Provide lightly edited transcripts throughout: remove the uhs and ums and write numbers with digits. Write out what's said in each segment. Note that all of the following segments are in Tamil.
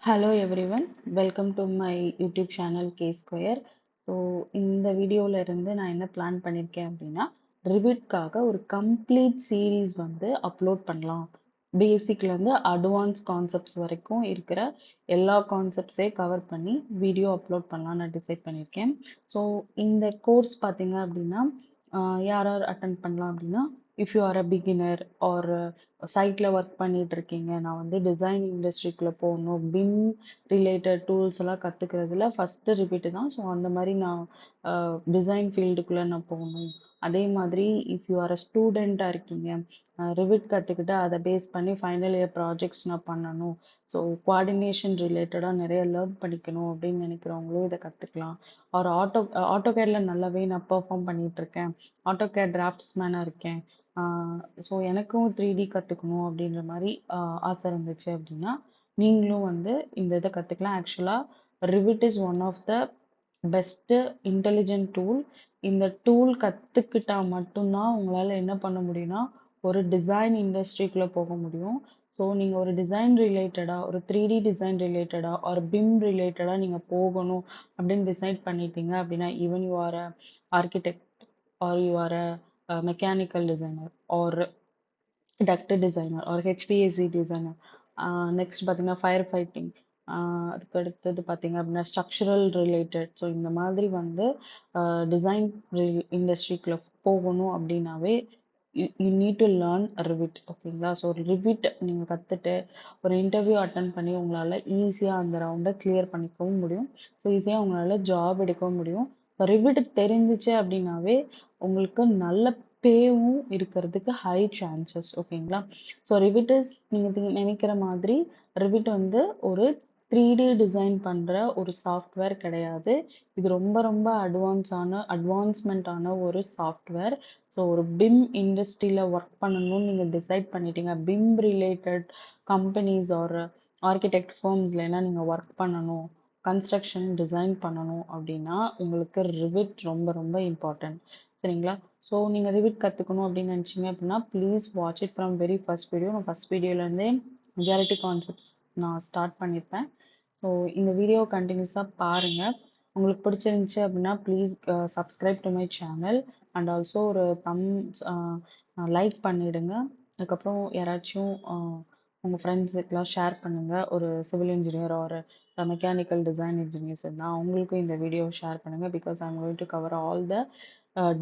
Hello everyone, welcome to my YouTube channel K Square. So இந்த வீடியோவில் இருந்து நான் என்ன பிளான் பண்ணியிருக்கேன் அப்படின்னா ரிவிட்காக ஒரு கம்ப்ளீட் சீரீஸ் வந்து அப்லோட் பண்ணலாம். பேசிக்லேருந்து அட்வான்ஸ் கான்செப்ட்ஸ் வரைக்கும் இருக்கிற எல்லா கான்செப்ட்ஸே கவர் பண்ணி வீடியோ அப்லோட் பண்ணலாம் நான் டிசைட் பண்ணியிருக்கேன். ஸோ இந்த கோர்ஸ் பார்த்தீங்க அப்படின்னா யார் யார் அட்டன் பண்ணலாம் அப்படின்னா, if you are a beginner or சைட்டில் ஒர்க் பண்ணிட்டு இருக்கீங்க, நான் வந்து டிசைன் இண்டஸ்ட்ரிக்குள்ளே போகணும், பிம் ரிலேட்டட் டூல்ஸ் எல்லாம் கற்றுக்கிறதுல ஃபஸ்ட்டு ரிப்பீட்டு தான். ஸோ அந்த மாதிரி நான் டிசைன் ஃபீல்டுக்குள்ளே நான் போகணும். அதே மாதிரி இஃப் யூ ஆர் அ ஸ்டூடெண்ட்டாக இருக்கீங்க, ரிவிட் கற்றுக்கிட்டு அதை பேஸ் பண்ணி ஃபைனல் இயர் ப்ராஜெக்ட்ஸ் நான் பண்ணணும், ஸோ கோஆர்டினேஷன் ரிலேட்டடாக நிறைய லேர்ன் பண்ணிக்கணும் அப்படின்னு நினைக்கிறவங்களும் இதை கற்றுக்கலாம். ஒரு ஆட்டோகேடில் நல்லாவே நான் பெர்ஃபார்ம் பண்ணிகிட்ருக்கேன், ஆட்டோகேட் டிராஃப்ட்ஸ்மேனாக இருக்கேன், ஸோ எனக்கும் 3D கற்றுக்கணும் அப்படின்ற மாதிரி ஆசை இருந்துச்சு அப்படின்னா நீங்களும் வந்து இந்த இதை கற்றுக்கலாம். ஆக்சுவலாக Revit is one of the best intelligent tool. இந்த டூல் கற்றுக்கிட்டா மட்டும்தான் உங்களால் என்ன பண்ண முடியும்னா ஒரு டிசைன் இண்டஸ்ட்ரிக்குள்ளே போக முடியும். ஸோ நீங்கள் ஒரு டிசைன் ரிலேட்டடாக, ஒரு 3D டிசைன் ரிலேட்டடாக, ஒரு பிம் ரிலேட்டடாக நீங்கள் போகணும் அப்படின்னு டிசைட் பண்ணிட்டீங்க அப்படின்னா, even you are a architect or you are a mechanical designer or duct designer or ஹெச்பிஎஸ்சி டிசைனர், நெக்ஸ்ட் பார்த்தீங்கன்னா ஃபயர் ஃபைட்டிங், அதுக்கு அடுத்தது பார்த்தீங்க அப்படின்னா ஸ்ட்ரக்சரல் ரிலேட்டட். ஸோ இந்த மாதிரி வந்து டிசைன் இண்டஸ்ட்ரிக்குள்ளே போகணும் அப்படின்னாவே you need to learn Revit. ஓகேங்களா? ஸோ ரிவிட் நீங்கள் கற்றுட்டு ஒரு இன்டர்வியூ அட்டன் பண்ணி உங்களால் ஈஸியாக அந்த ரவுண்டை கிளியர் பண்ணிக்கவும் முடியும். ஸோ ஈஸியாக உங்களால் ஜாப் எடுக்கவும் முடியும். ஸோ ரிவிட் தெரிஞ்சிச்சு அப்படின்னாவே உங்களுக்கு நல்ல பேவும் இருக்கிறதுக்கு ஹை சான்சஸ். ஓகேங்களா? ஸோ ரிவிட் இஸ் நீங்கள் நினைக்கிற மாதிரி ரிவிட் வந்து ஒரு 3D டிசைன் பண்ணுற ஒரு சாஃப்ட்வேர் கிடையாது. இது ரொம்ப ரொம்ப அட்வான்ஸ்மெண்ட்டான ஒரு சாஃப்ட்வேர். ஸோ ஒரு பிம் இண்டஸ்ட்ரியில் ஒர்க் பண்ணணும்னு நீங்கள் டிசைட் பண்ணிட்டீங்க, BIM related companies or architect ஃபர்ம்ஸ்லாம் நீங்கள் ஒர்க் பண்ணணும், கன்ஸ்ட்ரக்ஷன் டிசைன் பண்ணணும் அப்படின்னா உங்களுக்கு ரிவிட் ரொம்ப ரொம்ப இம்பார்ட்டன்ட். சரிங்களா? ஸோ நீங்கள் ரிவிட் கற்றுக்கணும் அப்படின்னு நினச்சிங்க அப்படின்னா please watch it from very first video. நான் ஃபஸ்ட் வீடியோலேருந்தே மெஜாரிட்டி கான்செப்ட்ஸ் நான் ஸ்டார்ட் பண்ணியிருப்பேன். ஸோ இந்த வீடியோ கண்டினியூஸாக பாருங்கள். உங்களுக்கு பிடிச்சிருந்துச்சி அப்படின்னா please subscribe to my channel and also ஒரு லைக் பண்ணிவிடுங்க. அதுக்கப்புறம் யாராச்சும் உங்கள் ஃப்ரெண்ட்ஸுக்கெலாம் ஷேர் பண்ணுங்கள். ஒரு சிவில் இன்ஜினியர் ஒரு மெக்கானிக்கல் டிசைன் இன்ஜினியர்ஸ் இருந்தால் அவங்களுக்கும் இந்த வீடியோ ஷேர் பண்ணுங்கள். Because I am going to cover all the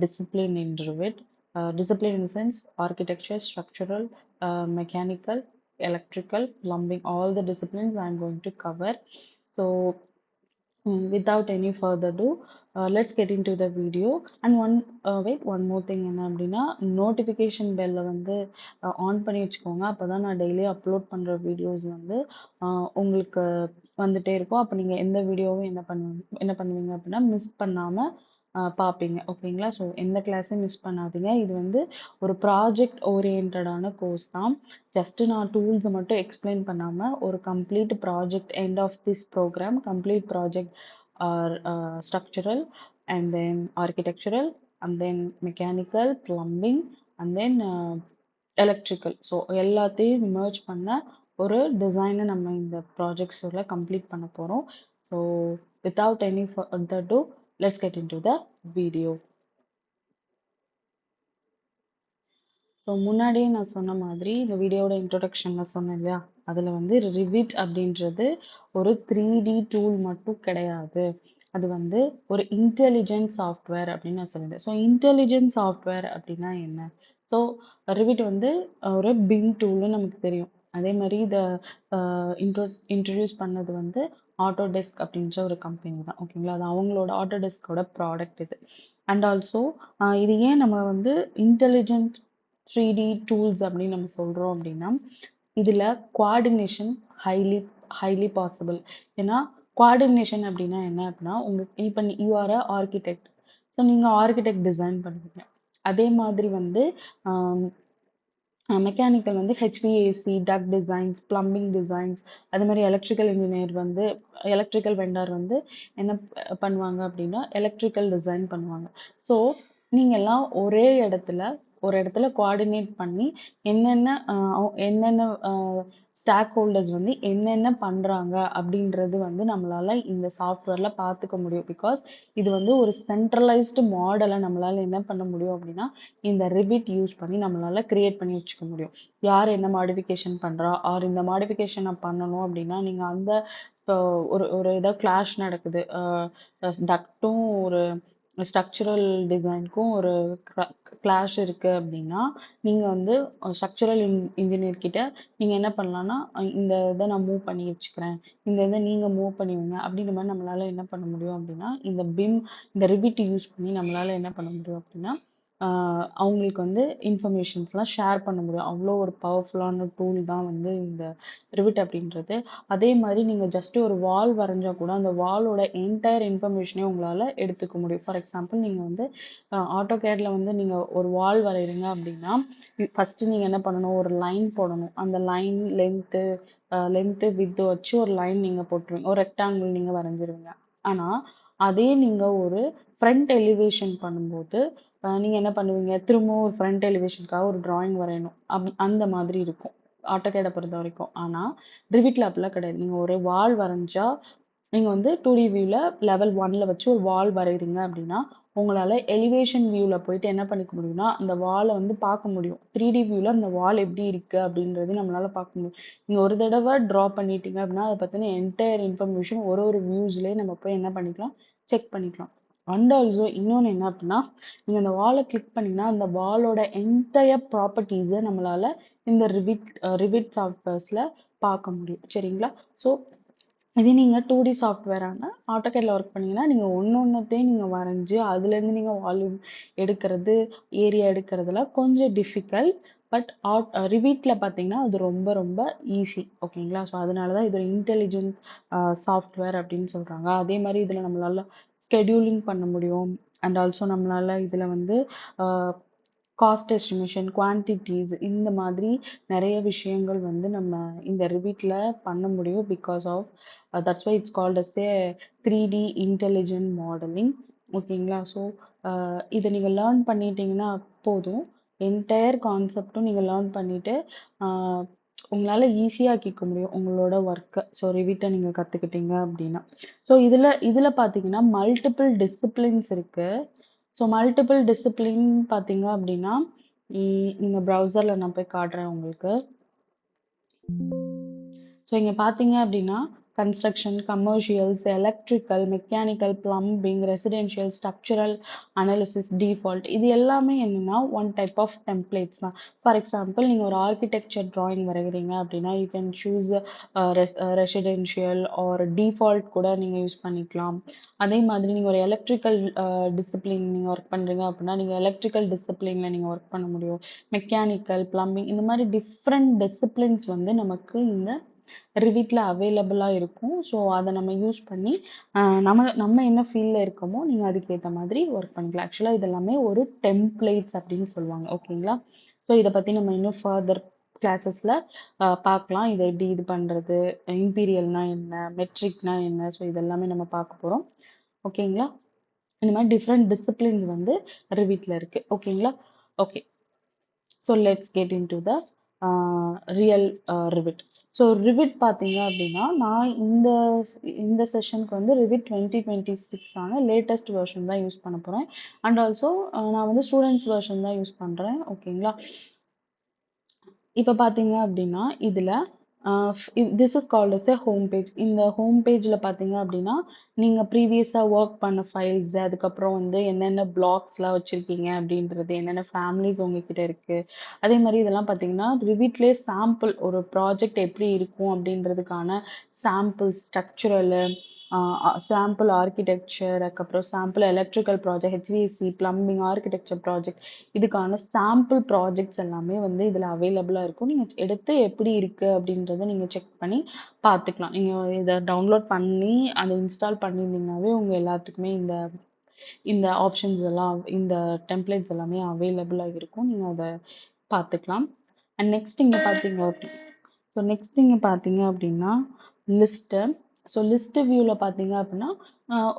discipline in Revit. Discipline in the sense architecture, structural, mechanical, electrical, plumbing, all the disciplines I'm going to cover. So without any further ado, let's get into the video. And one more thing என்ன அப்படின்னா, நோட்டிஃபிகேஷன் பெல்லை வந்து ஆன் பண்ணி வச்சுக்கோங்க. அப்போ தான் நான் டெய்லி அப்லோட் பண்ணுற வீடியோஸ் வந்து உங்களுக்கு வந்துட்டே இருக்கும். அப்போ நீங்கள் எந்த வீடியோவும் என்ன பண்ணுவீங்க அப்படின்னா மிஸ் பண்ணாமல் பார்ப்பீங்க. ஓகேங்களா? ஸோ எந்த கிளாஸையும் மிஸ் பண்ணாதீங்க. இது வந்து ஒரு ப்ராஜெக்ட் ஓரியன்டான கோர்ஸ் தான். ஜஸ்ட்டு நான் டூல்ஸை மட்டும் எக்ஸ்பிளைன் பண்ணாமல் ஒரு complete project end of this programme complete project or structural and then architectural and then mechanical, plumbing and then electrical. So எல்லாத்தையும் merge பண்ண ஒரு டிசைனை நம்ம இந்த ப்ராஜெக்ட்ஸில் கம்ப்ளீட் பண்ண போகிறோம். So without any further ado, let's get into the video. So முன்னாடியே நான் சொன்ன மாதிரி இந்த வீடியோட இன்ட்ரொடக்ஷனில் சொன்னேன் இல்லையா, அதில் வந்து ரிவிட் அப்படின்றது ஒரு 3D டூல் மட்டும் கிடையாது. அது வந்து ஒரு இன்டெலிஜென்ட் சாஃப்ட்வேர் அப்படின்னு நான் சொல்லியிருந்தேன். ஸோ இன்டெலிஜென்ட் சாஃப்ட்வேர் அப்படின்னா என்ன? ஸோ ரிவிட் வந்து ஒரு பிம் டூல்னு நமக்கு தெரியும். அதே மாதிரி இதை இன்ட்ரடியூஸ் பண்ணது வந்து ஆட்டோடெஸ்க் அப்படின்ற ஒரு கம்பெனி தான். ஓகேங்களா? அது அவங்களோட ஆட்டோடெஸ்கோட ப்ராடக்ட் இது. அண்ட் ஆல்சோ இது ஏன் நம்ம வந்து இன்டெலிஜென்ட் 3D டூல்ஸ் அப்படின்னு நம்ம சொல்கிறோம் அப்படின்னா, இதில் கோஆர்டினேஷன் ஹைலி ஹைலி பாசிபிள். ஏன்னா கோஆர்டினேஷன் அப்படின்னா என்ன அப்படின்னா, இப்போ you are a architect. So நீங்கள் ஆர்கிடெக்ட் டிசைன் பண்ணுவீங்க. அதே மாதிரி வந்து மெக்கானிக்கல் வந்து ஹெச்பிஏசி, டக் டிசைன்ஸ், பிளம்பிங் டிசைன்ஸ், அது மாதிரி எலக்ட்ரிக்கல் இன்ஜினியர் வந்து எலக்ட்ரிக்கல் வெண்டார் வந்து என்ன பண்ணுவாங்க அப்படின்னா எலக்ட்ரிக்கல் டிசைன் பண்ணுவாங்க. ஸோ நீங்கள்லாம் ஒரே இடத்துல ஒரு இடத்துல கோஆர்டினேட் பண்ணி என்னென்ன என்னென்ன ஸ்டாக் ஹோல்டர்ஸ் வந்து என்னென்ன பண்றாங்க அப்படின்றது வந்து நம்மளால இந்த சாஃப்ட்வேர்ல பார்த்துக்க முடியும். பிகாஸ் இது வந்து ஒரு சென்ட்ரலைஸ்டு மாடலை நம்மளால என்ன பண்ண முடியும் அப்படின்னா இந்த ரிவிட் யூஸ் பண்ணி நம்மளால கிரியேட் பண்ணி வச்சுக்க முடியும். யார் என்ன மாடிஃபிகேஷன் பண்றா ஆர் இந்த மாடிஃபிகேஷனை பண்ணணும் அப்படின்னா நீங்க அந்த இப்போ ஒரு ஒரு ஏதாவது கிளாஷ் நடக்குது, டக்டும் ஒரு ஸ்ட்ரக்சரல் டிசைனுக்கும் ஒரு கிளாஷ் இருக்கு அப்படின்னா நீங்க வந்து ஸ்ட்ரக்சரல் இன்ஜினியர் கிட்ட நீங்க என்ன பண்ணலாம்னா இந்த இதை நான் மூவ் பண்ணி வச்சுக்கிறேன், இந்த இதை நீங்க மூவ் பண்ணுவீங்க அப்படின்ற மாதிரி நம்மளால என்ன பண்ண முடியும் அப்படின்னா இந்த ரிவிட் யூஸ் பண்ணி நம்மளால என்ன பண்ண முடியும் அப்படின்னா அவங்களுக்கு வந்து இன்ஃபர்மேஷன்ஸ்லாம் ஷேர் பண்ண முடியும். அவ்வளோ ஒரு பவர்ஃபுல்லான டூல் தான் வந்து இந்த ரிவிட் அப்படின்றது. அதே மாதிரி நீங்கள் ஜஸ்ட் ஒரு வால் வரைஞ்சா கூட அந்த வாலோட என்டையர் இன்ஃபர்மேஷனே உங்களால் எடுத்துக்க முடியும். ஃபார் எக்ஸாம்பிள் நீங்கள் வந்து ஆட்டோகேட்ல வந்து நீங்கள் ஒரு வால் வரைகிறீங்க அப்படின்னா ஃபஸ்ட்டு நீங்கள் என்ன பண்ணணும், ஒரு லைன் போடணும். அந்த லைன் லென்த்து வித்து வச்சு ஒரு லைன் நீங்கள் போட்டுருவீங்க, ஒரு ரெக்டாங்கிள் நீங்கள் வரைஞ்சிருவீங்க. ஆனால் அதே நீங்கள் ஒரு ஃப்ரண்ட் எலிவேஷன் பண்ணும்போது நீங்க என்ன பண்ணுவீங்க, திரும்பவும் ஒரு ஃப்ரண்ட் எலிவேஷனுக்காக ஒரு டிராயிங் வரையணும். அந்த மாதிரி இருக்கும் ஆட்டோகேடை பொறுத்த வரைக்கும். ஆனா ரிவிட்ல அப்படிலாம் கிடையாது. நீங்க ஒரு வால் வரைஞ்சா நீங்க வந்து 2D வியூல லெவல் 1ல வச்சு ஒரு வால் வரைகிறீங்க அப்படின்னா உங்களால எலிவேஷன் வியூல போயிட்டு என்ன பண்ணிக்க முடியும்னா அந்த வாலை வந்து பார்க்க முடியும். 3D வியூல அந்த வால் எப்படி இருக்கு அப்படின்றது நம்மளால பார்க்க முடியும். நீங்க ஒரு தடவை ட்ரா பண்ணிட்டீங்க அப்படின்னா அதை பத்தின என்டையர் இன்ஃபர்மேஷன் ஒரு ஒரு வியூஸ்லயே நம்ம போய் என்ன பண்ணிக்கலாம், செக் பண்ணிக்கலாம். அண்ட் ஆல்சோ இன்னொன்று என்ன அப்படின்னா நீங்கள் அந்த வாலை கிளிக் பண்ணிங்கன்னா அந்த வாலோட என்டையர் ப்ராப்பர்ட்டிஸை நம்மளால இந்த ரிவிட் சாஃப்ட்வேர்ஸில் பார்க்க முடியும். சரிங்களா? ஸோ இதே நீங்கள் 2D சாஃப்ட்வேரான ஆட்டோகேட்ல ஒர்க் பண்ணீங்கன்னா நீங்கள் ஒன்னொன்னுத்தையும் நீங்கள் வரைஞ்சி அதுலேருந்து நீங்கள் வால்யூம் எடுக்கிறது, ஏரியா எடுக்கிறதுல கொஞ்சம் டிஃபிகல்ட். பட் ரிவிட்ல பார்த்தீங்கன்னா அது ரொம்ப ரொம்ப ஈஸி. ஓகேங்களா? ஸோ அதனால தான் இது ஒரு இன்டெலிஜென்ட் சாஃப்ட்வேர் அப்படின்னு சொல்கிறாங்க. அதே மாதிரி இதில் நம்மளால ஸ்கெடியூலிங் பண்ண முடியும். அண்ட் ஆல்சோ நம்மளால இதில் வந்து காஸ்ட் எஸ்டிமேஷன், குவான்டிட்டிஸ் இந்த மாதிரி நிறைய விஷயங்கள் வந்து நம்ம இந்த ரிவிட்ல பண்ண முடியும். Because of that's why it's called as a 3D intelligent modelling. ஓகேங்களா? ஸோ இதை நீங்கள் லேர்ன் பண்ணிட்டீங்கன்னா போதும். என்டையர் கான்செப்டும் நீங்கள் லேர்ன் பண்ணிட்டு உங்களால் ஈஸியாக்கிக்க முடியும் உங்களோட ஒர்க்கை. ஸோ ரிவிட்டை நீங்கள் கற்றுக்கிட்டீங்க அப்படின்னா. ஸோ இதில் பார்த்தீங்கன்னா மல்டிபிள் டிசிப்ளின்ஸ் இருக்குது. ஸோ மல்டிபிள் டிசிப்ளின் பார்த்தீங்க அப்படின்னா இந்த ப்ரௌசரில் நான் போய் காட்டுறேன் உங்களுக்கு. ஸோ இங்கே பார்த்தீங்க அப்படின்னா construction, commercials, electrical, mechanical, plumbing, residential, structural analysis, default இது எல்லாமே என்னன்னா ஒன் டைப் ஆஃப் டெம்ப்ளேட்ஸ் தான். ஃபார் எக்ஸாம்பிள் நீங்கள் ஒரு ஆர்கிடெக்சர் ட்ராயிங் வரைகிறீங்க அப்படின்னா you can choose residential R default கூட நீங்கள் யூஸ் பண்ணிக்கலாம். அதே மாதிரி நீங்கள் ஒரு எலக்ட்ரிக்கல் டிசிப்ளின் நீங்கள் ஒர்க் பண்ணுறீங்க அப்படின்னா நீங்கள் எலக்ட்ரிக்கல் டிசிப்ளினில் நீங்கள் ஒர்க் பண்ண முடியும். மெக்கானிக்கல், பிளம்பிங் இந்த மாதிரி டிஃப்ரெண்ட் டிசிப்ளின்ஸ் வந்து நமக்கு இந்த ரிவிட்ல அவைலபிளாக இருக்கும். ஸோ அதை நம்ம யூஸ் பண்ணி நம்ம என்ன ஃபீல்டில் இருக்கோமோ நீங்கள் அதுக்கேற்ற மாதிரி ஒர்க் பண்ணிக்கலாம். ஆக்சுவலாக இதெல்லாமே ஒரு டெம்ப்ளேட்ஸ் அப்படின்னு சொல்லுவாங்க. ஓகேங்களா? ஸோ இதை பற்றி நம்ம இன்னும் ஃபர்தர் கிளாஸஸில் பார்க்கலாம். இதை எப்படி இது பண்ணுறது, இம்பீரியல்னா என்ன, மெட்ரிக்னா என்ன, ஸோ இதெல்லாமே நம்ம பார்க்க போகிறோம். ஓகேங்களா? இந்த மாதிரி டிஃப்ரெண்ட் டிசிப்ளின்ஸ் வந்து ரிவிட்ல இருக்கு. ஓகேங்களா? Okay. So let's get in to the real Revit. So Revit பார்த்தீங்க அப்படின்னா நான் இந்த செஷனுக்கு வந்து ரிவிட் 2026 லேட்டஸ்ட் வெர்ஷன் தான் யூஸ் பண்ண போகிறேன். அண்ட் ஆல்சோ நான் வந்து ஸ்டூடெண்ட்ஸ் வெர்ஷன் தான் யூஸ் பண்ணுறேன். ஓகேங்களா? இப்போ பார்த்தீங்க அப்படின்னா இதில் this is called as a home page. இந்த ஹோம் பேஜில் பார்த்தீங்க அப்படின்னா நீங்கள் ப்ரீவியஸாக ஒர்க் பண்ண ஃபைல்ஸ், அதுக்கப்புறம் வந்து என்னென்ன பிளாக்ஸ்லாம் வச்சுருக்கீங்க அப்படின்றது, என்னென்ன ஃபேமிலிஸ் உங்ககிட்ட இருக்குது, அதே மாதிரி இதெல்லாம் பார்த்தீங்கன்னா ரிவிட்லேயே சாம்பிள் ஒரு ப்ராஜெக்ட் எப்படி இருக்கும் அப்படின்றதுக்கான சாம்பிள் ஸ்ட்ரக்சரலு, சாம்பிள் ஆர்கிடெக்சர், அதுக்கப்புறம் sample electrical project, HVSC, plumbing, architecture project இதுக்கான சாம்பிள் ப்ராஜெக்ட்ஸ் எல்லாமே வந்து இதில் அவைலபிளாக இருக்கும். நீங்கள் எடுத்து எப்படி இருக்குது அப்படின்றத நீங்கள் செக் பண்ணி பார்த்துக்கலாம். நீங்கள் இதை டவுன்லோட் பண்ணி அதை இன்ஸ்டால் பண்ணியிருந்தீங்கன்னாவே உங்கள் எல்லாத்துக்குமே இந்த ஆப்ஷன்ஸ் எல்லாம் இந்த டெம்ப்ளேட்ஸ் எல்லாமே அவைலபிளாக இருக்கும். நீங்கள் அதை பார்த்துக்கலாம். அண்ட் நெக்ஸ்ட் இங்கே பார்த்தீங்க அப்படின்னா லிஸ்ட்டு ஸோ லிஸ்ட் வியூவில் பார்த்தீங்க அப்படின்னா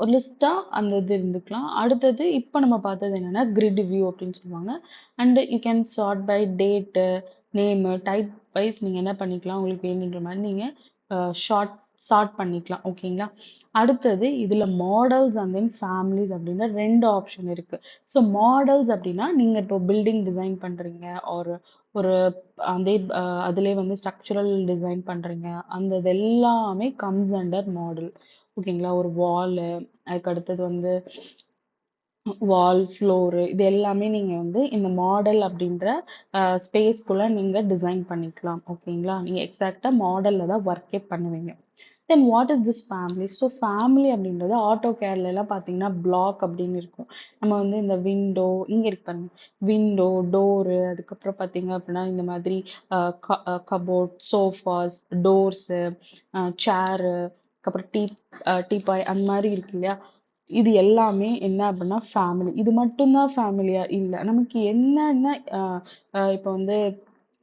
ஒரு லிஸ்ட்டாக அந்த இது இருந்துக்கலாம். அடுத்தது இப்போ நம்ம பார்த்தது என்னென்னா கிரிட் வியூ அப்படின்னு சொல்லுவாங்க. And you can sort by date, name, type wise நீங்கள் என்ன பண்ணிக்கலாம், உங்களுக்கு வேணுன்ற மாதிரி நீங்கள் சார்ட் பண்ணிக்கலாம். ஓகேங்களா. அடுத்தது இதில் மாடல்ஸ் அண்ட் தென் ஃபேமிலிஸ் அப்படின்ற 2 ஆப்ஷன் இருக்குது. ஸோ மாடல்ஸ் அப்படின்னா நீங்கள் இப்போ பில்டிங் டிசைன் பண்ணுறீங்க, ஒரு அதே அதிலே வந்து ஸ்ட்ரக்சரல் டிசைன் பண்ணுறீங்க, அந்த இது எல்லாமே கம்ஸ் அண்டர் மாடல். ஓகேங்களா. ஒரு வாலு, அதுக்கு அடுத்தது வந்து வால், ஃப்ளோரு, இது எல்லாமே நீங்கள் வந்து இந்த மாடல் அப்படின்ற ஸ்பேஸ்க்குள்ளே நீங்கள் டிசைன் பண்ணிக்கலாம். ஓகேங்களா. நீங்கள் எக்ஸாக்டாக மாடலில் தான் ஒர்க்கே பண்ணுவீங்க. Then what is this family? So family அப்படின்றது ஆட்டோ கேட்லலாம் பார்த்தீங்கன்னா பிளாக் அப்படின்னு இருக்கும். நம்ம வந்து இந்த விண்டோ இங்கே இருக்கு பாருங்க, விண்டோ, டோரு, அதுக்கப்புறம் பார்த்தீங்க அப்படின்னா இந்த மாதிரி கபோர்ட், சோஃபாஸ், டோர்ஸு, சேரு, அதுக்கப்புறம் டீபாய் அந்த மாதிரி இருக்கு இல்லையா. இது எல்லாமே என்ன அப்படின்னா ஃபேமிலி. இது மட்டும்தான் ஃபேமிலியா? இல்லை. நமக்கு என்னென்ன இப்போ வந்து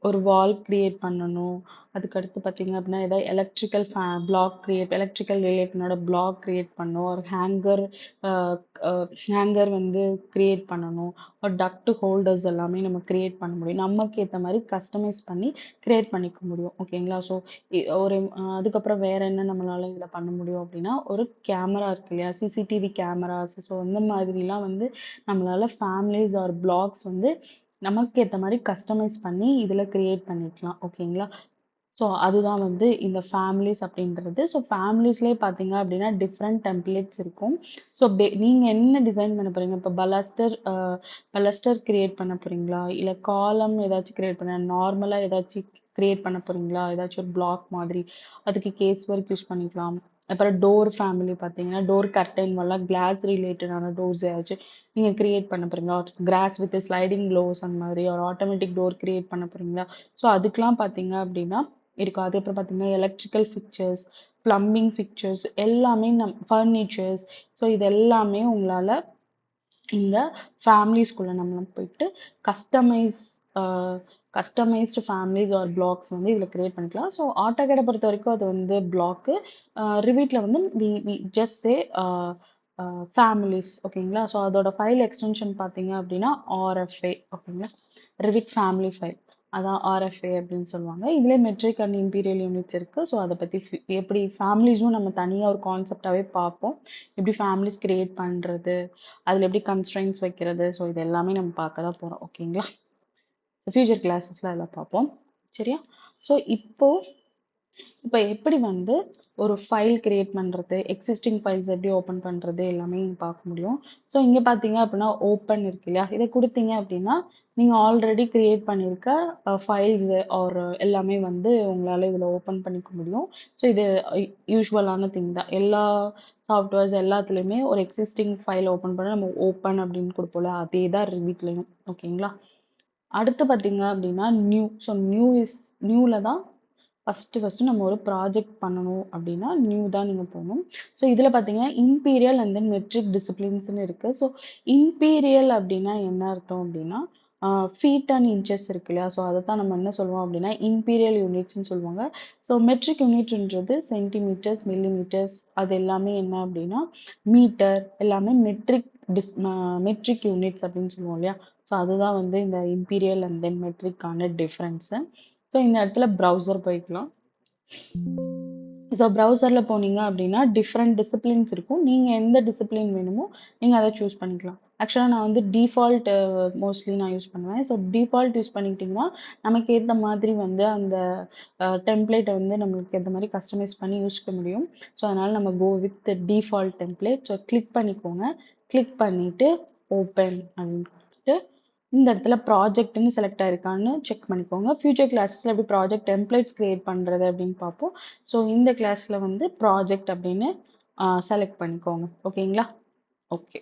ஒரு வால் கிரியேட் பண்ணணும், அதுக்கடுத்து பார்த்தீங்க அப்படின்னா ஏதாவது எலக்ட்ரிக்கல் ரிலேட்டனோட பிளாக் கிரியேட் பண்ணணும், ஒரு ஹேங்கர் வந்து கிரியேட் பண்ணணும், ஒரு டக்ட் ஹோல்டர்ஸ் எல்லாமே நம்ம கிரியேட் பண்ண முடியும். நமக்கு ஏற்ற மாதிரி கஸ்டமைஸ் பண்ணி கிரியேட் பண்ணிக்க முடியும். ஓகேங்களா. ஸோ ஒரு அதுக்கப்புறம் வேற என்ன நம்மளால இதில் பண்ண முடியும் அப்படின்னா, ஒரு கேமரா இருக்கு இல்லையா, சிசிடிவி கேமராஸ். ஸோ அந்த மாதிரிலாம் வந்து நம்மளால ஃபேமிலிஸ் ஆர் பிளாக்ஸ் வந்து நமக்கு ஏற்ற மாதிரி கஸ்டமைஸ் பண்ணி இதில் கிரியேட் பண்ணிக்கலாம். ஓகேங்களா. ஸோ அதுதான் வந்து இந்த ஃபேமிலிஸ் அப்படின்றது. ஸோ ஃபேமிலிஸ்லேயே பார்த்தீங்க அப்படின்னா டிஃப்ரெண்ட் டெம்ப்ளேட்ஸ் இருக்கும். ஸோ நீங்கள் என்ன டிசைன் பண்ண போகிறீங்க, இப்போ பலஸ்டர் கிரியேட் பண்ண போகிறீங்களா, இல்லை காலம் ஏதாச்சும் கிரியேட் பண்ண, நார்மலாக ஏதாச்சும் கிரியேட் பண்ண போகிறீங்களா, ஏதாச்சும் ஒரு பிளாக் மாதிரி, அதுக்கு கேஸ் ஒர்க் யூஸ் பண்ணிக்கலாம். அப்புறம் டோர் ஃபேமிலி பார்த்தீங்கன்னா டோர் கர்டைன் வரலாம், கிளாஸ் ரிலேட்டடான டோர்ஸ் ஏதாச்சும் நீங்கள் கிரியேட் பண்ண போகிறீங்களா, கிராஸ் வித் ஸ்லைடிங் டோர்ஸ் அந்த மாதிரி ஒரு ஆட்டோமேட்டிக் டோர் கிரியேட் பண்ண போகிறீங்களா. ஸோ அதுக்கெலாம் பார்த்தீங்க அப்படின்னா இருக்கும். அதுக்கப்புறம் பார்த்தீங்கன்னா எலக்ட்ரிக்கல் ஃபிக்சர்ஸ், பிளம்பிங் ஃபிக்சர்ஸ் எல்லாமே ஃபர்னிச்சர்ஸ். ஸோ இது எல்லாமே உங்களால் இந்த ஃபேமிலிஸ்குள்ளே நம்ம போயிட்டு customise customised families or blocks வந்து இதில் கிரியேட் பண்ணிக்கலாம். ஸோ ஆட்டோகேடை பொறுத்த வரைக்கும் அது வந்து பிளாக்கு, ரிவீட்டில் வந்து வி ஜஸ்ட் சே ஃபேமிலிஸ். ஓகேங்களா. ஸோ அதோட ஃபைல் எக்ஸ்டென்ஷன் பார்த்தீங்க அப்படின்னா ஆர்எஃப்ஏ. ஓகேங்களா. ரிவிட் ஃபேமிலி ஃபைல், அதான் ஆர்எஃப்ஏ அப்படின்னு சொல்லுவாங்க. இதுலேயே மெட்ரிக் அண்ட் இம்பீரியல் யூனிட்ஸ் இருக்குது. ஸோ அதை பற்றி எப்படி ஃபேமிலிஸும் நம்ம தனியாக ஒரு கான்செப்டாகவே பார்ப்போம். எப்படி ஃபேமிலிஸ் கிரியேட் பண்ணுறது, அதில் எப்படி கன்ஸ்ட்ரெயின்ஸ் வைக்கிறது, ஸோ இது எல்லாமே நம்ம பார்க்க தான் போகிறோம். ஓகேங்களா. ஃபியூச்சர் கிளாஸஸில் அதெல்லாம் பார்ப்போம். சரியா. ஸோ இப்போ எப்படி வந்து ஒரு ஃபைல் கிரியேட் பண்ணுறது, எக்ஸிஸ்டிங் ஃபைல்ஸ் எப்படி ஓப்பன் பண்ணுறது எல்லாமே பார்க்க முடியும். ஸோ இங்கே பார்த்தீங்க அப்படின்னா ஓப்பன் இருக்கு இல்லையா, இதை கொடுத்தீங்க அப்படின்னா நீங்கள் ஆல்ரெடி கிரியேட் பண்ணியிருக்க ஃபைல்ஸு ஆர் எல்லாமே வந்து உங்களால் இதில் ஓப்பன் பண்ணிக்க முடியும். ஸோ இது யூஸ்வலான திங் தான். எல்லா சாஃப்ட்வேர்ஸ் எல்லாத்துலேயுமே ஒரு எக்ஸிஸ்டிங் ஃபைல் ஓப்பன் பண்ண நம்ம ஓப்பன் அப்படின்னு கொடுப்போம்ல, அதே தான் ரிவிட்லையும். ஓகேங்களா. அடுத்து பார்த்தீங்க அப்படின்னா ஸோ நியூவில் தான் ஃபஸ்ட்டு நம்ம ஒரு ப்ராஜெக்ட் பண்ணணும் அப்படின்னா நியூ தான் நீங்கள் போகணும். ஸோ இதில் பார்த்தீங்கன்னா இம்பீரியல் அண்ட் தென் மெட்ரிக் டிசிப்ளின்ஸ்னு இருக்குது. ஸோ இம்பீரியல் அப்படின்னா என்ன அர்த்தம் அப்படின்னா ஃபீட் அண்ட் இன்ச்சஸ் இருக்கு இல்லையா. ஸோ அதை தான் நம்ம என்ன சொல்லுவோம் அப்படின்னா இம்பீரியல் யூனிட்ஸ்னு சொல்லுவாங்க. ஸோ மெட்ரிக் யூனிட்ன்றது சென்டிமீட்டர்ஸ், மில்லிமீட்டர்ஸ், அது எல்லாமே என்ன அப்படின்னா மீட்டர், எல்லாமே மெட்ரிக் யூனிட்ஸ் அப்படின்னு சொல்லுவோம் இல்லையா. ஸோ அதுதான் வந்து இந்த இம்பீரியல் அண்ட் தென் மெட்ரிக்கான டிஃப்ரென்ஸு. ஸோ இந்த இடத்துல ப்ரௌசர் போய்க்கலாம். ஸோ ப்ரௌசரில் போனீங்க அப்படின்னா டிஃப்ரெண்ட் டிசிப்ளின்ஸ் இருக்கும். நீங்கள் எந்த டிசிப்ளின் வேணுமோ நீங்கள் அதை சூஸ் பண்ணிக்கலாம். ஆக்சுவலாக நான் வந்து டிஃபால்ட் மோஸ்ட்லி நான் யூஸ் பண்ணுவேன். ஸோ டிஃபால்ட் யூஸ் பண்ணிக்கிட்டிங்கன்னா நமக்கு ஏற்ற மாதிரி வந்து அந்த டெம்ப்ளேட்டை வந்து நம்மளுக்கு ஏற்ற மாதிரி கஸ்டமைஸ் பண்ணி யூஸ்க்க முடியும். ஸோ அதனால் நம்ம go with default template. So click பண்ணிக்கோங்க. கிளிக் பண்ணிவிட்டு ஓப்பன் அப்படின்னு கொடுத்துட்டு இந்த இடத்துல ப்ராஜெக்ட்னு செலக்ட் ஆயிருக்கான்னு செக் பண்ணிக்கோங்க. ஃபியூச்சர் கிளாஸஸில் எப்படி ப்ராஜெக்ட் டெம்ப்ளேட்ஸ் கிரியேட் பண்ணுறது அப்படின்னு பார்ப்போம். ஸோ இந்த கிளாஸில் வந்து ப்ராஜெக்ட் அப்படின்னு செலக்ட் பண்ணிக்கோங்க. ஓகேங்களா. Okay,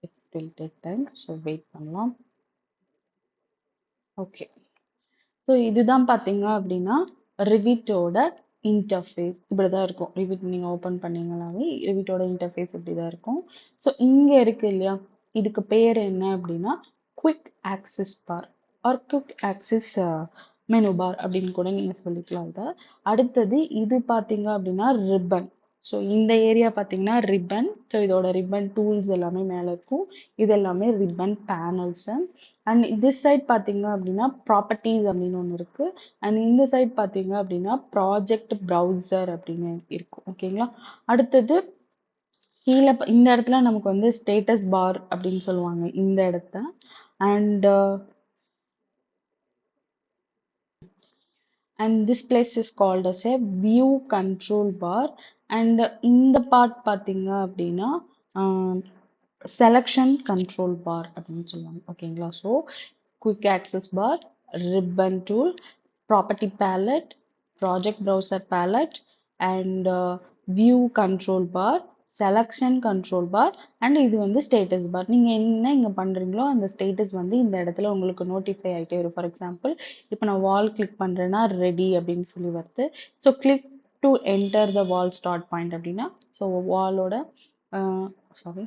it will take time. So wait பண்ணலாம். ஓகே. ஸோ இதுதான் பார்த்தீங்க அப்படின்னா ரிவிட்டோட இன்டர்ஃபேஸ் இப்படி தான் இருக்கும். ரிவிட் நீங்கள் ஓப்பன் பண்ணீங்கனாவே ரிவிட்டோட இன்டர்ஃபேஸ் இப்படி தான் இருக்கும். ஸோ இங்கே இருக்கு இல்லையா, இதுக்கு பேர் என்ன அப்படின்னா quick access bar or quick access menu bar அப்படின்னு கூட நீங்க சொல்லிக்கலாம் இதை. அடுத்தது இது பார்த்தீங்க அப்படின்னா ரிப்பன். ஸோ இந்த ஏரியா பார்த்தீங்கன்னா ரிப்பன். ஸோ இதோட ரிப்பன் டூல்ஸ் எல்லாமே மேலே இருக்கும். இது எல்லாமே ribbon panels. And this side பார்த்தீங்க அப்படின்னா ப்ராப்பர்ட்டிஸ் அப்படின்னு ஒன்று இருக்கு. அண்ட் இந்த சைட் பார்த்தீங்க அப்படின்னா ப்ராஜெக்ட் ப்ரௌசர் அப்படின்னு இருக்கும். ஓகேங்களா. அடுத்தது கீழே இந்த இடத்துல நமக்கு வந்து ஸ்டேட்டஸ் பார் அப்படின்னு சொல்லுவாங்க இந்த இடத்த. And this place is called as a view control bar. And இந்த part பார்த்தீங்க அப்படின்னா selection control bar அப்படின்னு சொல்லுவாங்க. ஓகேங்களா. So quick access bar, ribbon tool, property palette, project browser palette, and view control bar, selection control bar, and இது வந்து status bar. நீங்க என்ன இங்க பண்றீங்களோ அந்த status வந்து இந்த இடத்துல உங்களுக்கு notify ஆயிட்டே வரும். ஃபார் எக்ஸாம்பிள் இப்போ நான் வால் கிளிக் பண்றேன்னா ரெடி அப்படின்னு சொல்லி வருது. So click to enter the wall start point அப்படின்னா ஸோ வாலோட சாரி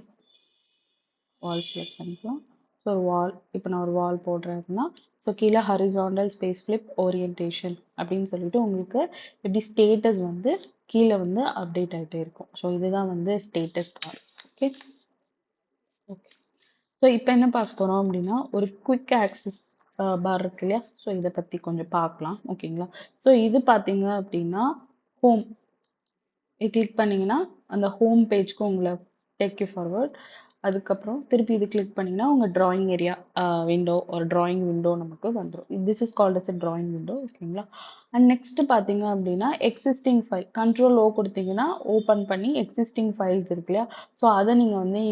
வால் செலக்ட் பண்ணிக்கலாம். ஸோ வால் இப்போ நான் ஒரு வால் போடுறேன்னா ஸோ கீழே ஹரிசாண்டல் ஸ்பேஸ் ஃபிளிப் ஓரியன்டேஷன் அப்படின்னு சொல்லிட்டு உங்களுக்கு எப்படி ஸ்டேட்டஸ் வந்து கீழே வந்து அப்டேட் ஆகிட்டே இருக்கும். ஸோ இதுதான் வந்து status bar. Okay okay. So இப்போ என்ன பார்க்க போகிறோம் அப்படின்னா ஒரு குயிக் ஆக்சஸ் பார் இருக்கு இல்லையா. ஸோ இதை பற்றி கொஞ்சம் பார்க்கலாம். ஓகேங்களா. ஸோ இது பார்த்தீங்க அப்படின்னா ஹோம் இது கிளிக் பண்ணீங்கன்னா அந்த ஹோம் பேஜ்க்கு உங்களை டேக் யூ ஃபார்வர்ட். அதுக்கப்புறம் திருப்பி இது கிளிக் பண்ணிங்கன்னா உங்கள் ட்ராயிங் ஏரியா விண்டோ ஒரு ட்ராயிங் விண்டோ நமக்கு வந்துடும். This is called as a drawing window. ஓகேங்களா. அண்ட் நெக்ஸ்ட் பார்த்தீங்க அப்படின்னா எக்ஸிஸ்டிங் ஃபைல் கண்ட்ரோல் ஓ கொடுத்தீங்கன்னா ஓப்பன் பண்ணி எக்ஸிஸ்டிங் ஃபைல்ஸ் இருக்கு இல்லையா. ஸோ அதை நீங்கள் வந்து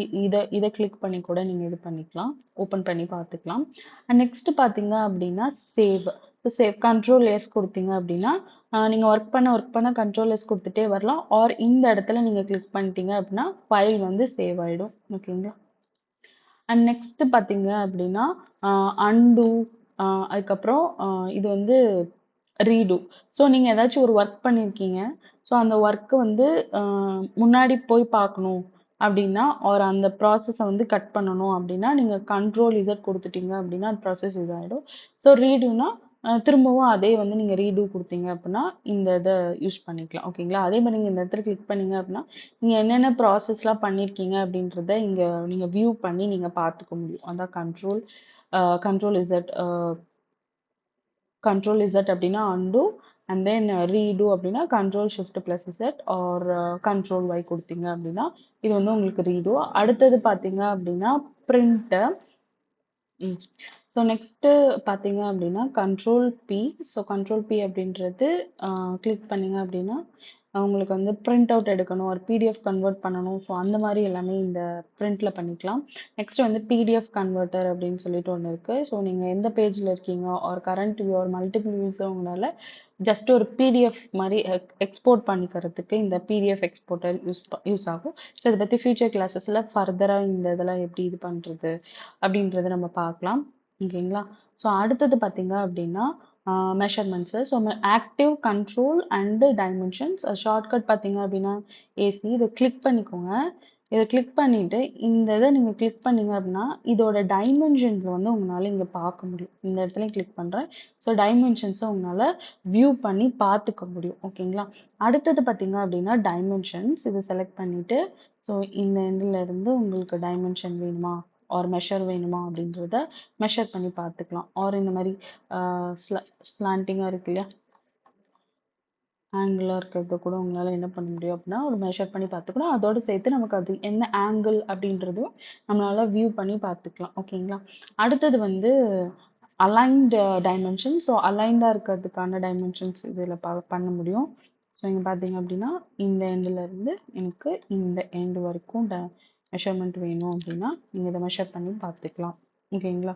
இதை கிளிக் பண்ணி கூட நீங்கள் இது பண்ணிக்கலாம், ஓப்பன் பண்ணி பார்த்துக்கலாம். அண்ட் நெக்ஸ்ட் பார்த்தீங்க அப்படின்னா save. So save control S கொடுத்தீங்க அப்படின்னா நீங்கள் ஒர்க் பண்ண கண்ட்ரோல் எஸ் கொடுத்துட்டே வரலாம். ஆர் இந்த இடத்துல நீங்கள் கிளிக் பண்ணிட்டீங்க அப்படின்னா ஃபைல் வந்து சேவ் ஆகிடும். ஓகேங்களா. அண்ட் நெக்ஸ்ட் பார்த்தீங்க அப்படின்னா அன்டூ, அதுக்கப்புறம் இது வந்து ரீடூ. ஸோ நீங்கள் ஏதாச்சும் ஒரு ஒர்க் பண்ணியிருக்கீங்க. ஸோ அந்த ஒர்க்கு வந்து முன்னாடி போய் பார்க்கணும் அப்படின்னா ஒரு அந்த ப்ராசஸை வந்து கட் பண்ணணும் அப்படின்னா நீங்கள் கண்ட்ரோல் இசட் கொடுத்துட்டீங்க அப்படின்னா அந்த ப்ராசஸ் இதாகிடும். ஸோ ரீடூனா திரும்பவும் அதே வந்து நீங்கள் ரீடூ கொடுத்தீங்க அப்படின்னா இந்த இதை யூஸ் பண்ணிக்கலாம். ஓகேங்களா. அதே மாதிரி நீங்கள் இந்த இடத்துல கிளிக் பண்ணீங்க அப்படின்னா நீங்கள் என்னென்ன ப்ராசஸ்லாம் பண்ணியிருக்கீங்க அப்படின்றத இங்கே நீங்கள் வியூ பண்ணி நீங்கள் பார்த்துக்க முடியும். அதான் கண்ட்ரோல் இசட் அப்படின்னா அன்டூ, அண்ட் தென் ரீடூ அப்படின்னா control shift plus Z or control Y கொடுத்தீங்க அப்படின்னா இது வந்து உங்களுக்கு ரீடூ. அடுத்தது பார்த்தீங்க அப்படின்னா பிரிண்ட்டு. ஸோ நெக்ஸ்ட்டு பார்த்தீங்க அப்படின்னா control P. So control P அப்படின்றது கிளிக் பண்ணிங்க அப்படின்னா உங்களுக்கு வந்து பிரிண்ட் அவுட் எடுக்கணும், ஒரு பிடிஎஃப் கன்வெர்ட் பண்ணணும். ஸோ அந்த மாதிரி எல்லாமே இந்த பிரிண்டில் பண்ணிக்கலாம். நெக்ஸ்ட் வந்து பிடிஎஃப் கன்வெர்ட்டர் அப்படின்னு சொல்லிட்டு ஒன்று இருக்குது. ஸோ நீங்கள் எந்த பேஜில் இருக்கீங்க ஒரு கரண்ட் வியூ ஒரு மல்டிபிள் வியூஸ் உங்களால் ஜஸ்ட் ஒரு பிடிஎஃப் மாதிரி எக்ஸ்போர்ட் பண்ணிக்கிறதுக்கு இந்த பிடிஎஃப் எக்ஸ்போர்ட்டர் யூஸ் ஆகும். ஸோ இதை பற்றி ஃபியூச்சர் கிளாஸஸில் ஃபர்தராக இந்த இதெல்லாம் எப்படி இது பண்ணுறது அப்படின்றத நம்ம பார்க்கலாம். ஓகேங்களா. ஸோ அடுத்தது பார்த்தீங்க அப்படின்னா measurements. So active control and dimensions shortcut பார்த்தீங்க அப்படின்னா ஏசி. இதை கிளிக் பண்ணிக்கோங்க. இதை கிளிக் பண்ணிவிட்டு இந்த இதை நீங்கள் கிளிக் பண்ணீங்க அப்படின்னா இதோட டைமென்ஷன்ஸ் வந்து உங்களால் இங்கே பார்க்க முடியும். இந்த இடத்துல கிளிக் பண்ணுறேன். ஸோ டைமென்ஷன்ஸை உங்களால் வியூ பண்ணி பார்த்துக்க முடியும். ஓகேங்களா. அடுத்தது பார்த்தீங்க அப்படின்னா டைமென்ஷன்ஸ். இதை செலக்ட் பண்ணிவிட்டு ஸோ இந்த எண்டில் இருந்து உங்களுக்கு டைமென்ஷன் வேணுமா ஆர் மெஷர் வேணுமா அப்படின்றத மெஷர் பண்ணி பார்த்துக்கலாம். ஆர் இந்த மாதிரி ஸ்லாண்டிங்காக இருக்கு இல்லையா ஆங்கிளாக இருக்கிறத கூட உங்களால் என்ன பண்ண முடியும் அப்படின்னா ஒரு மெஷர் பண்ணி பார்த்துக்கணும். அதோடு சேர்த்து நமக்கு அது என்ன ஆங்கிள் அப்படின்றதும் நம்மளால் வியூ பண்ணி பார்த்துக்கலாம். ஓகேங்களா. அடுத்தது வந்து அலைன்டு டைமென்ஷன். ஸோ அலைண்டாக இருக்கிறதுக்கான டைமென்ஷன்ஸ் இதில் பண்ண முடியும். ஸோ இங்கே பார்த்தீங்க அப்படின்னா இந்த எண்டில் இருந்து எனக்கு இந்த எண்டு வரைக்கும் மெஷர்மெண்ட் வேணும் அப்படின்னா நீங்கள் இதை மெஷர் பண்ணி பார்த்துக்கலாம். ஓகேங்களா.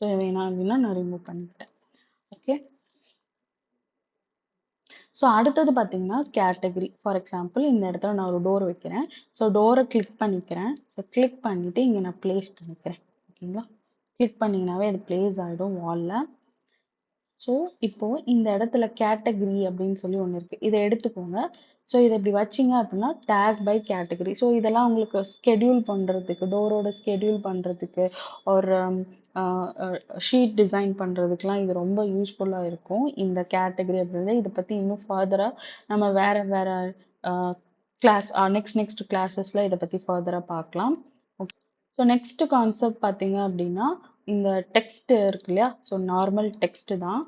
ஸோ வேணாம் அப்படின்னா நான் ரிமூவ் பண்ணிக்கிட்டேன். ஓகே. ஸோ அடுத்தது பார்த்தீங்கன்னா கேட்டகரி. ஃபார் எக்ஸாம்பிள் இந்த இடத்துல நான் ஒரு டோர் வைக்கிறேன். ஸோ டோரை கிளிக் பண்ணிக்கிறேன். ஸோ கிளிக் பண்ணிவிட்டு இங்கே நான் ப்ளேஸ் பண்ணிக்கிறேன். ஓகேங்களா. கிளிக் பண்ணிங்கனாவே அது ப்ளேஸ் ஆகிடும் வாலில். ஸோ இப்போ இந்த இடத்துல கேட்டகரி அப்படின்னு சொல்லி ஒன்று இருக்கு. இதை எடுத்துக்கோங்க. ஸோ இதை இப்படி வச்சிங்க அப்படின்னா டேக் பை கேட்டகரி. ஸோ இதெல்லாம் உங்களுக்கு ஸ்கெடியூல் பண்ணுறதுக்கு, டோரோட ஸ்கெடியூல் பண்ணுறதுக்கு, ஒரு ஷீட் டிசைன் பண்ணுறதுக்குலாம் இது ரொம்ப யூஸ்ஃபுல்லாக இருக்கும். இந்த கேட்டகரி அப்படின்றது இதை பற்றி இன்னும் ஃபர்தராக நம்ம வேற வேற கிளாஸ் நெக்ஸ்ட் கிளாஸஸில் இதை பற்றி ஃபர்தராக பார்க்கலாம். ஸோ நெக்ஸ்ட் கான்செப்ட் பார்த்தீங்க அப்படின்னா இந்த டெக்ஸ்ட் இருக்கு இல்லையா? ஸோ நார்மல் டெக்ஸ்ட் தான்.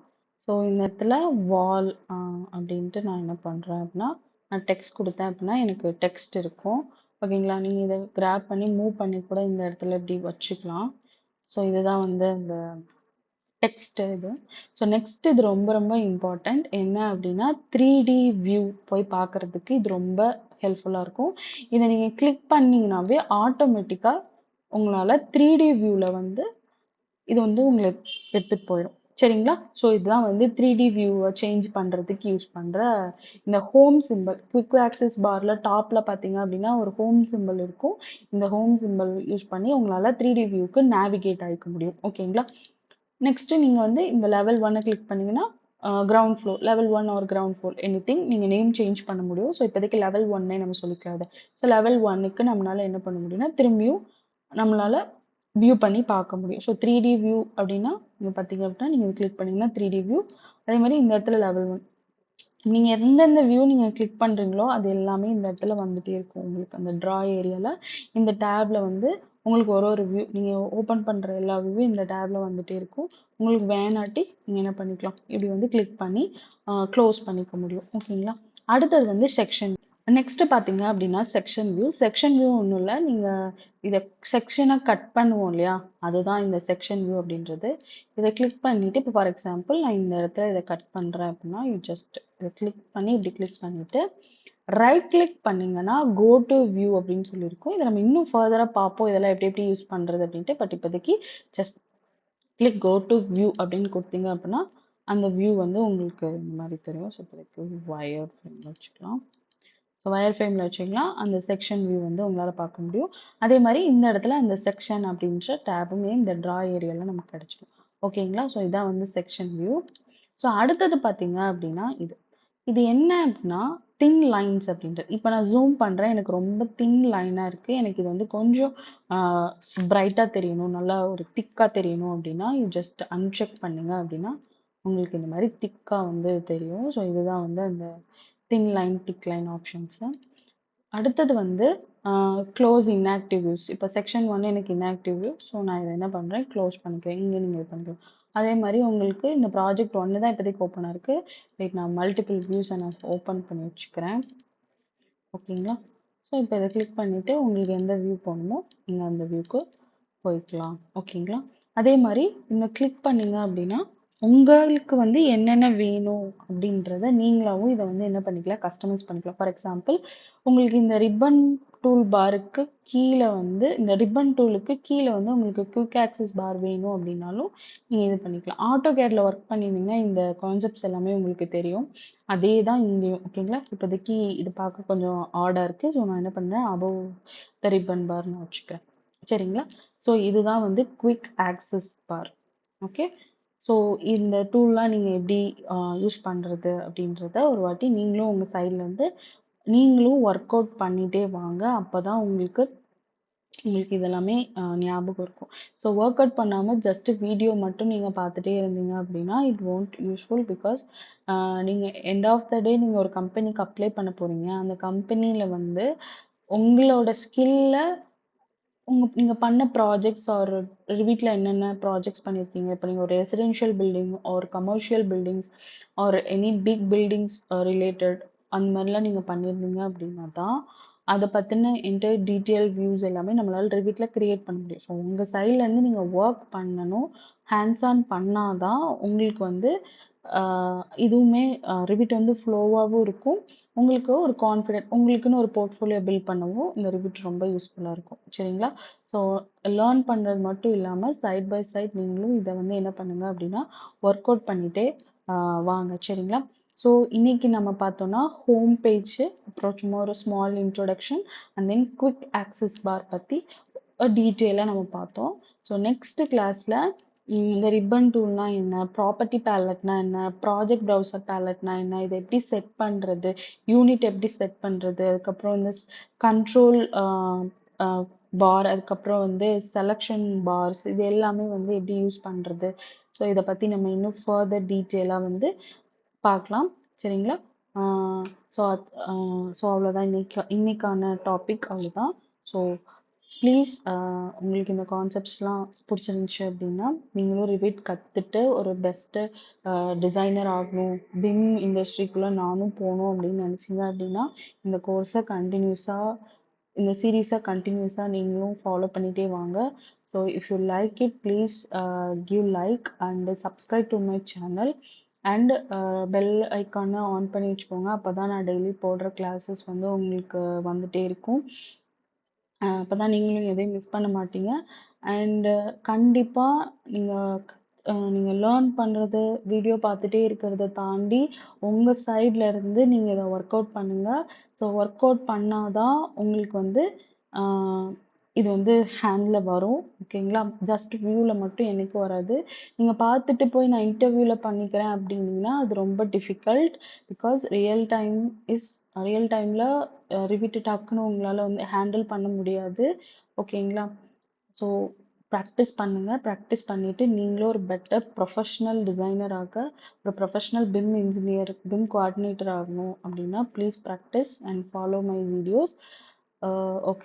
ஸோ இந்த இடத்துல வால் அப்படின்ட்டு நான் என்ன பண்ணுறேன் அப்படின்னா, நான் டெக்ஸ்ட் கொடுத்தேன் அப்படின்னா எனக்கு டெக்ஸ்ட் இருக்கும். ஓகேங்களா? நீங்கள் இதை கிராப் பண்ணி மூவ் பண்ணி கூட இந்த இடத்துல இப்படி வச்சுக்கலாம். ஸோ இதுதான் வந்து இந்த டெக்ஸ்ட் இது. ஸோ நெக்ஸ்ட் இது ரொம்ப ரொம்ப இம்பார்ட்டண்ட். என்ன அப்படின்னா 3D வியூ போய் பார்க்கறதுக்கு இது ரொம்ப ஹெல்ப்ஃபுல்லாக இருக்கும். இதை நீங்கள் கிளிக் பண்ணீங்கன்னாவே ஆட்டோமேட்டிக்காக உங்களால் 3D வியூவில் வந்து இது வந்து உங்களுக்கு எடுத்துகிட்டு போயிடும். சரிங்களா? ஸோ இதுதான் வந்து 3D வியூவை சேஞ்ச் பண்ணுறதுக்கு யூஸ் பண்ணுற இந்த ஹோம் சிம்பிள். குவிக் ஆக்சஸ் பாரில் டாப்பில் பார்த்தீங்க அப்படின்னா ஒரு ஹோம் சிம்பிள் இருக்கும். இந்த ஹோம் சிம்பிள் யூஸ் பண்ணி உங்களால் 3D வியூக்கு நேவிகேட் ஆகிக்க முடியும். ஓகேங்களா? நெக்ஸ்ட் நீங்கள் வந்து இந்த லெவல் 1 கிளிக் பண்ணீங்கன்னா ground floor, level 1 or ground floor anything நீங்கள் நேம் சேஞ்ச் பண்ண முடியும். ஸோ இப்போதைக்கு லெவல் 1 நம்ம சொல்லிக்கலாம். ஸோ லெவல் 1க்கு நம்மளால என்ன பண்ண முடியும்னா திரும்பியும் நம்மளால வியூ பண்ணி பார்க்க முடியும். ஸோ 3D வியூ அப்படின்னா நீங்கள் பார்த்தீங்க அப்படின்னா நீங்கள் கிளிக் பண்ணீங்கன்னா 3D வியூ. அதே மாதிரி இந்த இடத்துல லெவல் 1 நீங்கள் எந்தெந்த வியூ நீங்கள் கிளிக் பண்ணுறீங்களோ அது எல்லாமே இந்த இடத்துல வந்துட்டே இருக்கும். உங்களுக்கு அந்த ட்ரா ஏரியாவில் இந்த டேப்பில் வந்து உங்களுக்கு ஒரு வியூ நீங்கள் ஓப்பன் பண்ணுற எல்லா வியூவும் இந்த டேப்பில் வந்துட்டே இருக்கும். உங்களுக்கு வேணாட்டி நீங்கள் என்ன பண்ணிக்கலாம், இப்படி வந்து கிளிக் பண்ணி க்ளோஸ் பண்ணிக்க முடியும். ஓகேங்களா? அடுத்தது வந்து செக்ஷன். நெக்ஸ்ட் பார்த்தீங்க அப்படின்னா செக்ஷன் வியூ. செக்ஷன் வியூ ஒன்றும் இல்லை, நீங்கள் இதை செக்ஷனாக கட் பண்ணுவோம் இல்லையா, அதுதான் இந்த செக்ஷன் வியூ அப்படின்றது. இதை கிளிக் பண்ணிவிட்டு இப்போ ஃபார் எக்ஸாம்பிள் நான் இந்த இடத்துல இதை கட் பண்ணுறேன் அப்படின்னா ஜஸ்ட் இதை கிளிக் பண்ணி இப்படி கிளிக் பண்ணிவிட்டு ரைட் கிளிக் பண்ணிங்கன்னா கோ டு வியூ அப்படின்னு சொல்லியிருக்கும். இதை நம்ம இன்னும் ஃபர்தராக பார்ப்போம் இதெல்லாம் எப்படி எப்படி யூஸ் பண்ணுறது அப்படின்ட்டு. பட் இப்போதைக்கு just click go to view அப்படின்னு கொடுத்தீங்க அப்படின்னா அந்த வியூ வந்து உங்களுக்கு இந்த மாதிரி தெரியும். ஸோ இப்போதைக்கு வயர் ஃப்ரேமில் வச்சுக்கலாம். ஸோ வயர் ஃப்ரேமில் வச்சிங்கன்னா அந்த செக்ஷன் வியூ வந்து உங்களால் பார்க்க முடியும். அதே மாதிரி இந்த இடத்துல அந்த செக்ஷன் அப்படின்ற டேபுமே இந்த ட்ரா ஏரியாவில் நமக்கு கிடைச்சிடும். ஓகேங்களா? ஸோ இதான் வந்து செக்ஷன் வியூ. ஸோ அடுத்தது பார்த்தீங்க அப்படின்னா இது என்ன அப்படின்னா தின் லைன்ஸ் அப்படின்றது. இப்போ நான் ஜூம் பண்ணுறேன், எனக்கு ரொம்ப தின் லைனாக இருக்குது, எனக்கு இது வந்து கொஞ்சம் பிரைட்டாக தெரியணும், நல்லா ஒரு திக்காக தெரியணும் அப்படின்னா ஜஸ்ட் அன்செக் பண்ணுங்க அப்படின்னா உங்களுக்கு இந்த மாதிரி திக்காக வந்து தெரியும். ஸோ இதுதான் வந்து அந்த thin line thick line options. அடுத்தது வந்து க்ளோஸ் இன்ஆக்டிவ் வியூஸ். இப்போ செக்ஷன் 1 எனக்கு இன்ஆக்டிவ் வியூ. ஸோ நான் இதை என்ன பண்ணுறேன், க்ளோஸ் பண்ணிக்கிறேன். இங்கே நீங்கள் இது பண்ணுறோம். அதே மாதிரி உங்களுக்கு இந்த ப்ராஜெக்ட் 1 தான் இப்போதைக்கு ஓப்பனாக இருக்குது. ரைட், நான் மல்டிபிள் வியூஸை நான் ஓப்பன் பண்ணி வச்சுக்கிறேன். ஓகேங்களா? ஸோ இப்போ இதை கிளிக் பண்ணிவிட்டு உங்களுக்கு எந்த வியூ போகணுமோ நீங்கள் அந்த வியூக்கு போய்க்கலாம். ஓகேங்களா? அதே மாதிரி இந்த கிளிக் பண்ணிங்க அப்படின்னா உங்களுக்கு வந்து என்னென்ன வேணும் அப்படின்றத நீங்களாவும் இதை வந்து என்ன பண்ணிக்கலாம், கஸ்டமைஸ் பண்ணிக்கலாம். ஃபார் எக்ஸாம்பிள் உங்களுக்கு இந்த ரிப்பன் டூல் பாருக்கு கீழே வந்து இந்த ரிப்பன் டூலுக்கு கீழே வந்து உங்களுக்கு குயிக் ஆக்சஸ் பார் வேணும் அப்படின்னாலும் நீங்கள் இது பண்ணிக்கலாம். ஆட்டோ கேட்ல ஒர்க் பண்ணியிருந்தீங்கன்னா இந்த கான்செப்ட்ஸ் எல்லாமே உங்களுக்கு தெரியும். அதே தான் இங்கேயும். ஓகேங்களா? இப்போதைக்கு இது பார்க்க கொஞ்சம் ஆடாக இருக்குது. ஸோ நான் என்ன பண்ணுறேன், அபவ் த ரிப்பன் பார் நான் வச்சுக்கிறேன். சரிங்களா? ஸோ இதுதான் வந்து குயிக் ஆக்சஸ் பார். ஓகே. ஸோ இந்த டூல்லாம் நீங்கள் எப்படி யூஸ் பண்ணுறது அப்படின்றத ஒரு வாட்டி நீங்களும் உங்கள் சைட்லேருந்து நீங்களும் ஒர்க் அவுட் பண்ணிகிட்டே வாங்க. அப்போ தான் உங்களுக்கு இதெல்லாமே ஞாபகம் இருக்கும். ஸோ ஒர்க் அவுட் பண்ணாமல் ஜஸ்ட் வீடியோ மட்டும் நீங்கள் பார்த்துட்டே இருந்தீங்க அப்படின்னா இட் ஒன்ட் யூஸ்ஃபுல். பிகாஸ் நீங்கள் எண்ட் ஆஃப் த டே நீங்கள் ஒரு கம்பெனிக்கு அப்ளை பண்ண போகிறீங்க. அந்த கம்பெனியில் வந்து உங்களோட ஸ்கில்லை நீங்கள் பண்ண ப்ராஜெக்ட்ஸ் ஆர் வீட்டில் என்னென்ன ப்ராஜெக்ட்ஸ் பண்ணியிருக்கீங்க, இப்போ நீங்கள் ஒரு residential building or commercial buildings or any big buildings related அந்த மாதிரிலாம் நீங்கள் பண்ணியிருந்தீங்க அப்படின்னா தான் அதை பற்றின என்டையர் டீட்டெயில் வியூஸ் எல்லாமே நம்மளால் ரிவிட்டில் க்ரியேட் பண்ண முடியும். ஸோ உங்கள் சைட்லேருந்து நீங்கள் ஒர்க் பண்ணணும், ஹேண்ட்ஸ் ஆன் பண்ணால் தான் உங்களுக்கு வந்து இதுவுமே ரிவிட் வந்து ஃப்ளோவாகவும் இருக்கும். உங்களுக்கு ஒரு கான்ஃபிடென்ட், உங்களுக்குன்னு ஒரு போர்ட்ஃபோலியோ பில்ட் பண்ணவும் இந்த ரிவிட் ரொம்ப யூஸ்ஃபுல்லாக இருக்கும். சரிங்களா? ஸோ லேர்ன் பண்ணுறது மட்டும் இல்லாமல் சைட் பை சைட் நீங்களும் இதை வந்து என்ன பண்ணுங்க அப்படின்னா ஒர்க் அவுட் பண்ணிகிட்டே வாங்க. சரிங்களா? ஸோ இன்னைக்கு நம்ம பார்த்தோன்னா ஹோம் பேஜ், அப்புறம் சும்மா ஒரு small introduction and then quick access bar பற்றி டீட்டெயிலாக நம்ம பார்த்தோம். ஸோ நெக்ஸ்ட் கிளாஸில் இந்த ரிப்பன் டூல்னா என்ன? ப்ராப்பர்ட்டி பேலட்னா என்ன? ப்ராஜெக்ட் ப்ரௌசர் பேலட்னா என்ன? இத எப்படி செட் பண்றது? யூனிட் எப்படி செட் பண்றது? அதுக்கப்புறம் வந்து கண்ட்ரோல் பார், அதுக்கப்புறம் வந்து செலக்ஷன் பார்ஸ், இது எல்லாமே வந்து எப்படி யூஸ் பண்றது? ஸோ இத பத்தி நம்ம இன்னும் ஃபர்தர் டீட்டெயிலா வந்து பார்க்கலாம். சரிங்களா? ஸோ அவ்வளோதான் இன்னைக்கான டாபிக் அவ்வளோதான். ஸோ ப்ளீஸ் உங்களுக்கு இந்த கான்செப்ட்ஸ்லாம் பிடிச்சிருந்துச்சு அப்படின்னா நீங்களும் ரிவிட் கற்றுட்டு ஒரு பெஸ்ட்டு டிசைனர் ஆகணும், பிம் இண்டஸ்ட்ரிக்குள்ளே நானும் போகணும் அப்படின்னு நினச்சிங்க அப்படின்னா இந்த கோர்ஸை கண்டினியூஸாக, இந்த சீரீஸை கண்டினியூஸாக நீங்களும் ஃபாலோ பண்ணிகிட்டே வாங்க. So if you like it please give like and subscribe to my channel and bell ஐக்கானை ஆன் பண்ணி வச்சுக்கோங்க. அப்போ தான் நான் டெய்லி போடுற கிளாஸஸ் வந்து உங்களுக்கு வந்துட்டே இருக்கும். அப்போ தான் நீங்களும் எதையும் மிஸ் பண்ண மாட்டீங்க. அண்டு கண்டிப்பாக நீங்கள் லேர்ன் பண்ணுறது, வீடியோ பார்த்துட்டே இருக்கிறத தாண்டி உங்கள் சைடில் இருந்து நீங்கள் இதை ஒர்க் அவுட் பண்ணுங்கள். ஸோ ஒர்க் அவுட் பண்ணாதான் உங்களுக்கு வந்து இது வந்து ஹேண்டில் வரும். ஓகேங்களா? ஜஸ்ட் வியூவில் மட்டும் என்றைக்கும் வராது. நீங்கள் பார்த்துட்டு போய் நான் இன்டர்வியூவில் பண்ணிக்கிறேன் அப்படின்னீங்கன்னா அது ரொம்ப டிஃபிகல்ட். பிகாஸ் ரியல் டைமில் ரிவிட்டு டக்குன்னு உங்களால் வந்து ஹேண்டில் பண்ண முடியாது. ஓகேங்களா? ஸோ ப்ராக்டிஸ் பண்ணுங்கள். ப்ராக்டிஸ் பண்ணிவிட்டு நீங்களும் ஒரு பெட்டர் ப்ரொஃபஷ்னல் டிசைனராக, ஒரு professional Pym engineer, Pym coordinator ஆகணும் அப்படின்னா please practice and follow my videos. Okay.